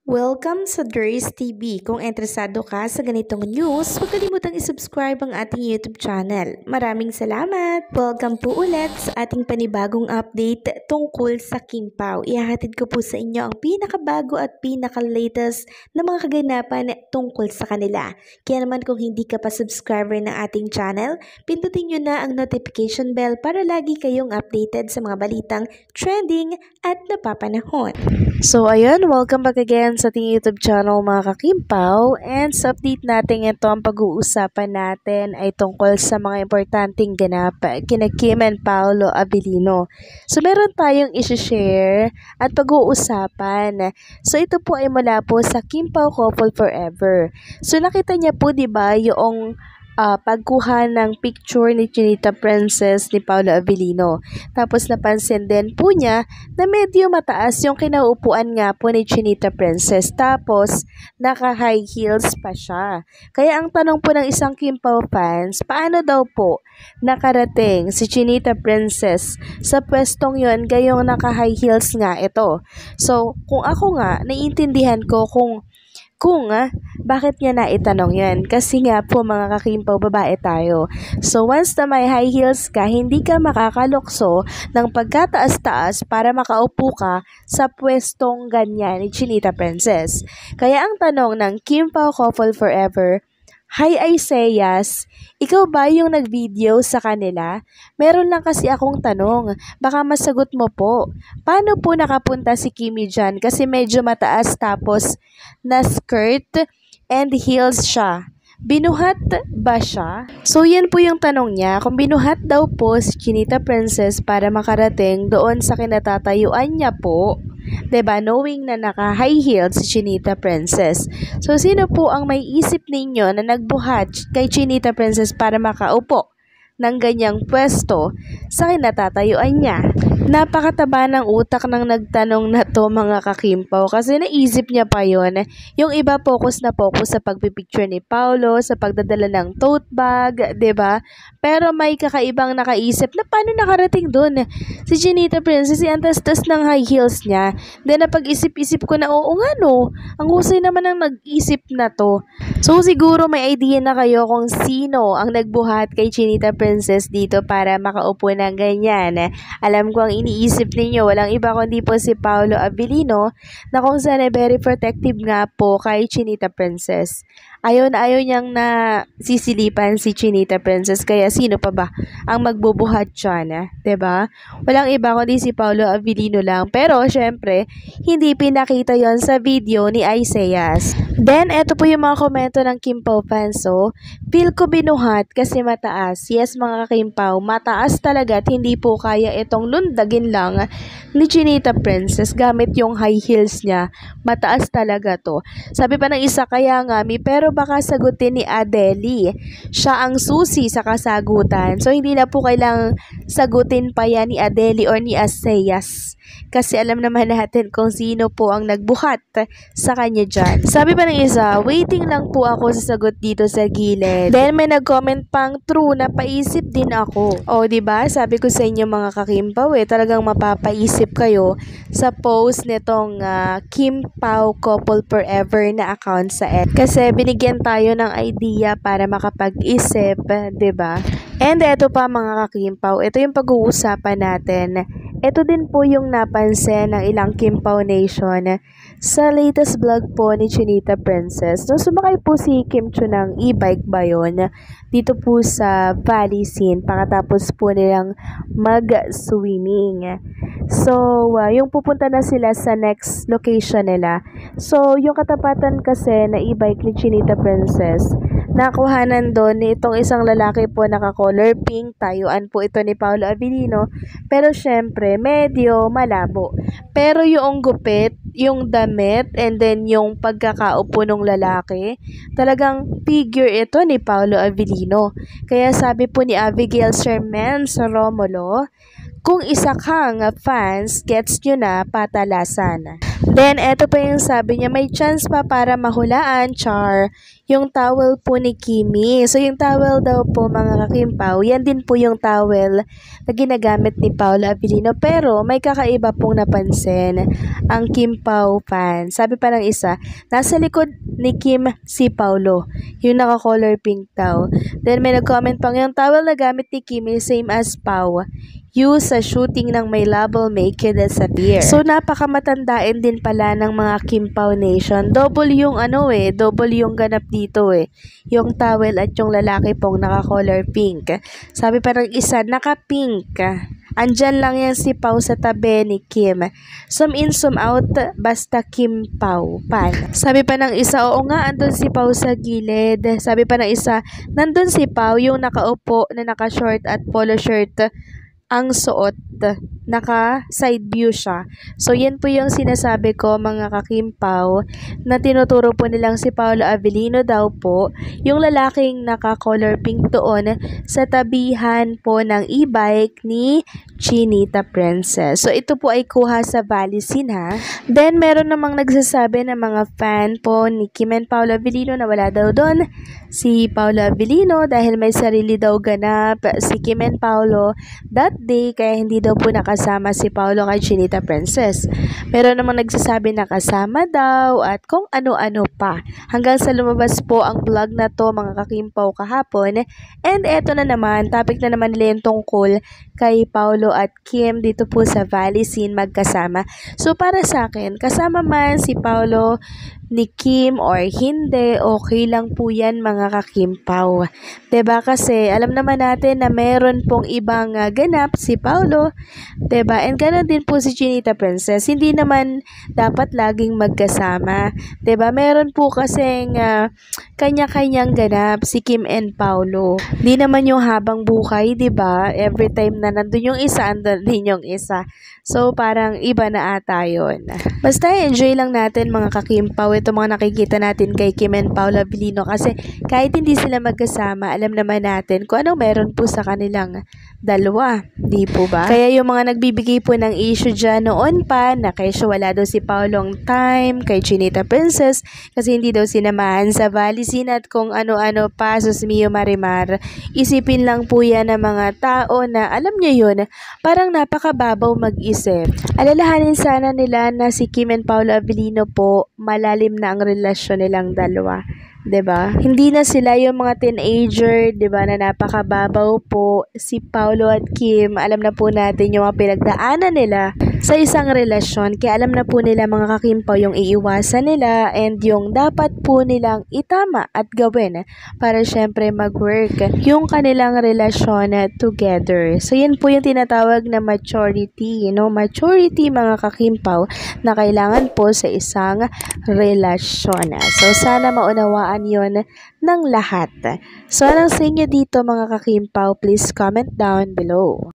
Welcome sa Durs TV. Kung interesado ka sa ganitong news, huwag kalimutang isubscribe ang ating YouTube channel. Maraming salamat! Welcome po ulit sa ating panibagong update tungkol sa King Pao. Ihahatid ko po sa inyo ang pinakabago at pinaka-latest na mga kaganapan tungkol sa kanila. Kaya naman kung hindi ka pa subscriber ng ating channel, pindutin nyo na ang notification bell para lagi kayong updated sa mga balitang trending at napapanahon. So ayun, welcome back again sa ating YouTube channel mga kakimpaw, and sa update natin ito ang pag-uusapan natin ay tungkol sa mga importanteng ganap kina Kim and Paolo Abilino. So meron tayong isi-share at pag-uusapan. So ito po ay mula po sa Kim Pao Couple Forever. So nakita niya po 'di ba yung pagkuha ng picture ni Chinita Princess ni Paolo Abilino. Tapos napansin din po niya na medyo mataas yung kinauupuan nga po ni Chinita Princess. Tapos naka-high heels pa siya. Kaya ang tanong po ng isang Kim Pao fans, paano daw po nakarating si Chinita Princess sa pwestong yon gayong naka-high heels nga ito? So kung ako nga, naiintindihan ko kung bakit niya naitanong yan. Kasi nga po mga kakimpaw, babae tayo. So once na may high heels ka, hindi ka makakalukso ng pagkataas-taas para makaupo ka sa pwestong ganyan ni Chinita Princess. Kaya ang tanong ng Kim Pao Couple Forever, "Hi Isaias, ikaw ba yung nag-video sa kanila? Meron lang kasi akong tanong, baka masagot mo po. Paano po nakapunta si Kimi dyan? Kasi medyo mataas tapos na skirt and heels siya. Binuhat ba siya?" So yan po yung tanong niya, kung binuhat daw po si Chinita Princess para makarating doon sa kinatatayuan niya po. 'Di ba? Knowing na naka-high heels si Chinita Princess. So sino po ang may isip ninyo na nagbuhat kay Chinita Princess para makaupo ng ganyang pwesto sa kinatatayuan niya? Napakataba ng utak ng nagtanong na to mga kakimpaw, kasi naisip niya pa yon. Yung iba focus sa pagpipicture ni Paolo, sa pagdadala ng tote bag, 'di ba? Pero may kakaibang nakaisip na paano nakarating doon si Chinita Princess, ang tas-tas ng high heels niya. Then napag-isip-isip ko na oo nga no, ang husay naman ng nag-isip na to. So siguro may idea na kayo kung sino ang nagbuhat kay Chinita Princess dito para makaupo ng ganyan. Alam ko ang iniisip ninyo, walang iba kundi po si Paolo Abilino, na kung saan ay very protective nga po kay Chinita Princess. Ayaw niyang na sisilipan si Chinita Princess, kaya sino pa ba ang magbubuhat dyan, 'di ba? Walang iba kundi si Paolo Abilino lang. Pero syempre, hindi pinakita yon sa video ni Isaias. Then, eto po yung mga komento ng Kim Pao fans. So, feel ko binuhat kasi mataas. Yes mga Kim Pao, mataas talaga at hindi po kaya itong lundagin lang ni Chinita Princess gamit yung high heels niya. Mataas talaga to. Sabi pa ng isa, kaya nga pero baka sagutin ni Adeli. Siya ang susi sa kasagutan. So, hindi na po kailangang sagutin pa yan ni Adeli or ni Isaias. Kasi alam naman natin kung sino po ang nagbuhat sa kanya dyan. Sabi pa ng isa, waiting lang po ako sa sagot dito sa gilid. Then may nag-comment pang, true, napaisip din ako. O diba, sabi ko sa inyo mga kakimpaw talagang mapapaisip kayo sa post nitong Kim Pao Couple Forever na account sa X. Kasi binigyan tayo ng idea para makapag-isip, diba? And eto pa mga kakimpaw, ito yung pag-uusapan natin. Ito din po yung napansin ng ilang Kim Pao Nation sa latest vlog po ni Chinita Princess. So, sumakay po si Kim Chu ng e-bike ba yun? Dito po sa Valley Scene, pagkatapos po nilang mag-swimming. So, yung pupunta na sila sa next location nila. So, yung katapatan kasi na e-bike ni Chinita Princess, nakuhanan doon ni itong isang lalaki po naka-color pink. Tayuan po ito ni Paolo Abilino. Pero syempre, medyo malabo. Pero yung gupit, yung damit, and then yung pagkakaupo ng lalaki, talagang figure ito ni Paolo Abilino. Kaya sabi po ni Abigail Sherman sa Romulo, kung isa kang fans, gets nyo na patalasan. Then, eto pa yung sabi niya, may chance pa para mahulaan, char, yung towel po ni Kimi. So, yung towel daw po, mga kakimpaw, yan din po yung towel na ginagamit ni Paolo Abilino. Pero, may kakaiba pong napansin ang Kim Pao fan. Sabi pa ng isa, nasa likod ni Kim si Paolo, yung naka-color pink daw. Then, may nag-comment pang, yung towel na gamit ni Kimi, same as Pao. Use sa shooting ng may label Make It Disappear. So, napakamatandain din pala ng mga Kim Pao Nation. Double yung double yung ganap dito Yung towel at yung lalaki pong naka-color pink. Sabi pa ng isa, naka-pink. Andyan lang yan si Pao sa tabi ni Kim. Some in, some out, basta Kim Pao pan. Sabi pa ng isa, oo nga, andun si Pao sa gilid. Sabi pa ng isa, nandun si Pao, yung nakaupo na naka-short at polo shirt ang suot, naka-side view siya. So, yan po yung sinasabi ko, mga kakimpaw, na tinuturo po nilang si Paolo Abilino daw po, yung lalaking naka-color pink doon sa tabihan po ng e-bike ni Chinita Princess. So, ito po ay kuha sa Valisin, ha. Then, meron namang nagsasabi na mga fan po ni Kim and Paolo Abilino na wala daw doon si Paolo Abilino dahil may sarili daw ganap si Kim and Paolo that day, kaya hindi daw po nakasama si Paolo kay Chinita Princess. Meron namang nagsasabi na kasama daw at kung ano-ano pa. Hanggang sa lumabas po ang vlog na to, mga kakimpaw, kahapon. And eto na naman, topic na naman nila yung tungkol kay Paolo at Kim dito po sa Valisin magkasama. So para sa akin, kasama man si Paolo ni Kim or hindi, okay lang po yan, mga kakimpaw. Diba? Kasi alam naman natin na meron pong ibang ganap si Paolo. Diba? And ganoon din po si Chinita Princess. Hindi naman dapat laging magkasama. Diba? Meron po kasing kanya-kanyang ganap si Kim and Paolo. Hindi naman yung habang buhay, diba? Every time na nandun yung isa, andun din yung isa. So, parang iba na ata yun. Basta enjoy lang natin, mga kakimpaw, ito mga nakikita natin kay Kim and Paolo Abilino kasi kahit hindi sila magkasama, alam naman natin kung ano meron po sa kanilang dalawa. Di po ba? Kaya yung mga nagbibigay po ng issue dyan noon pa na kesyo wala daw si Paolong time kay Chinita Princess kasi hindi daw sinamahan sa Valisin at kung ano-ano pa, sus mio marimar. Isipin lang po yan ng mga tao na alam nyo yun, parang napakababaw mag-isip. Alalahanin sana nila na si Kim and Paolo Abilino po, malalim na ang relasyon nilang dalawa. 'Di ba? Hindi na sila yung mga teenager, 'di ba, na napakababaw po. Si Paolo at Kim, alam na po natin yung mga pinagdaanan nila sa isang relasyon. Kaya alam na po nila, mga kakimpaw, yung iiwasan nila and yung dapat po nilang itama at gawin para syempre mag-work yung kanilang relasyon together. So, yan po yung tinatawag na maturity, maturity, mga kakimpaw, na kailangan po sa isang relasyon. So, sana maunawaan yon ng lahat. So, anong sa inyo dito, mga kakimpaw? Please comment down below.